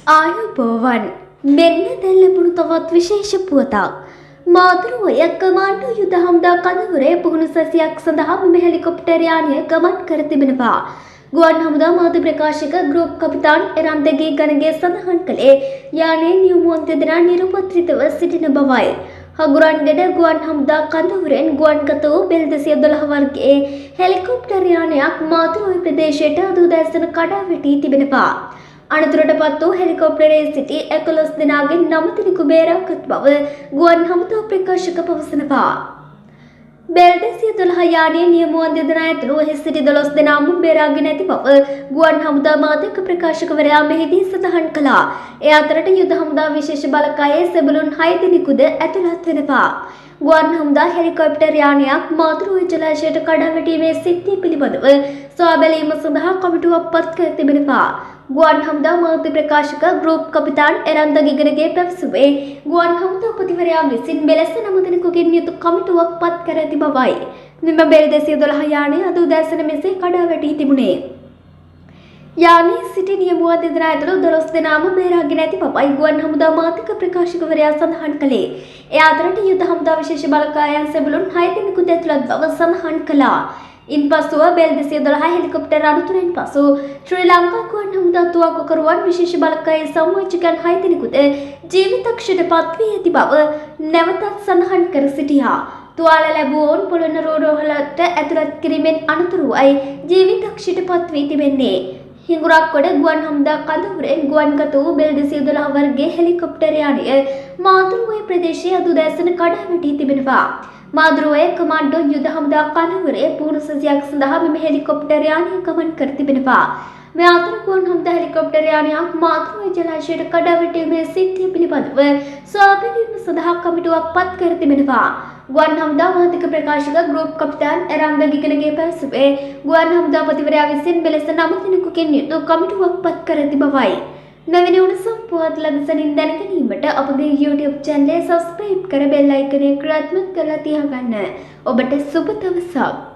ආයුබෝවන් මෙන්න දැන් ලැබුණු තවත් විශේෂ පුවතක්. මාතෘවය කමාන්ඩෝ යුද හමුදා කඳවුරේ පුහුණු සැසියක් සඳහා මෙම හෙලිකොප්ටර් යානය ගමන් කර තිබෙනවා. ගුවන් හමුදා මාධ්‍ය ප්‍රකාශක ගෲප් කපිතාන් එරන්දගේ ගණගේ සඳහන් කළේ යානයේ නියමුවන් දෙදෙනා නිරුපද්‍රිතව සිටින බවයි. හගුරන්ගඩ ගුවන් හමුදා කඳවුරෙන් ගුවන්ගත වූ බෙල් 212 වර්ගයේ හෙලිකොප්ටර් යානයක් මාතෘවය ප්‍රදේශයට අද උදෑසන කඩා වැටී තිබෙනවා. අනතුරට පත් වූ හෙලිකොප්ටරයේ සිටි 11 දෙනාගෙන් 9 දෙනෙකු බේරාගත් බව ගුවන් හමුදා ප්‍රකාශක පවසනවා. බෙල් 212 යානයේ නියමුවන් දෙදෙනා ඇතුළු එහි සිටි 12 දෙනාම බේරාගෙන ඇති බව ගුවන් හමුදා මාධ්‍යක ප්‍රකාශකවරයා මෙහිදී සඳහන් කළා. ඒ අතරට යුද හමුදා විශේෂ බලකායේ සෙබළුන් 6 දෙනෙකුද ඇතුළත් වෙනවා. ගුවන් හමුදා හෙලිකොප්ටර් යානයක් මාතෘවය ජලාශයට කඩා වැටීමේ සිද්ධිය පිළිබඳව සොයා බැලීම සඳහා කමිටුවක් පත් කර තිබෙනවා. ගුවන් හමුදා මාධ්‍ය ප්‍රකාශක ගෲප් කපිතාන් එරන්දගිගනගේ පැවසුවේ ගුවන් හමුදාපතිවරයා විසින් මෙලෙස 9 දෙනෙකුගෙන් යුතු කමිටුවක් පත් කර ඇති බවයි. මෙම බෙල් 212 යානය අද උදෑසන මෙසේ කඩා වැටී තිබුණේ. යානයේ සිටි නියමුවන් දෙදෙනා ඇතුළු 12 දෙනාම බේරාගෙන ඇති බවයි ගුවන් හමුදා මාධ්‍යක ප්‍රකාශකවරයා සඳහන් කළේ. ඒ අතරට යුද හමුදා විශේෂ බලකායන් සෙබළුන් 6 දෙනෙකුද ඇතුළත් බව සඳහන් කළා. ඉන්පසුව බෙල් 212 හෙලිකොප්ටර් අනතුරෙන් පසු ශ්‍රී ලංකා ගුවන් හමුදා තුවාක්කුකරුවන් විශේෂ බලකායේ සංවේදකයන් 6 දෙනෙකුද ජීවිතක්ෂයට පත්වී ඇති බව නැවතත් සඳහන් කර සිටියා. තුවාල ලැබුවෝන් පොළොන්නරුව ඇතුළත් කිරීමෙන් අනතුරුවයි ජීවිතක්ෂයට පත්වී තිබෙන්නේ. හිඟුරක්ගොඩ ගුවන් හමුදා කඳවුරෙන් ගුවන්ගත වූ බෙල් 212 වර්ගයේ හෙලිකොප්ටර් යානය මාතෘවය ප්‍රදේශයේ අද උදෑසන කඩා වැටී තිබෙනවා. මාතෘවය කමාන්ඩෝ යුද හමුදා කඳවුරේ පුහුණු සැසියක් සඳහා මෙම හෙලිකොප්ටර් යානය ගමන් කර තිබෙනවා. මේ අතර ගුවන් හමුදා හෙලිකොප්ටර් යානයක් මාතෘවය ජලාශයට කඩා වැටීමේ සිද්ධිය පිළිබඳව සොයා බැලීම සඳහා කමිටුවක් පත් කර තිබෙනවා. ගුවන් හමුදා මාධ්‍යක ප්‍රකාශක ගෲප් කපිතාන් එරන්දගිගනගේ පැවසුවේ ගුවන් හමුදාපතිවරයා විසින් මෙලෙස 9 දෙනෙකුගෙන් යුතු කමිටුවක් පත් කර ඇති බවයි. नवीन उणसम पुआत लदसनिන් දැනගැනීමට අපගේ YouTube channel එක subscribe කර bell icon එක ක්‍රියාත්මක කරලා තියාගන්න. ඔබට සුබ දවසක්.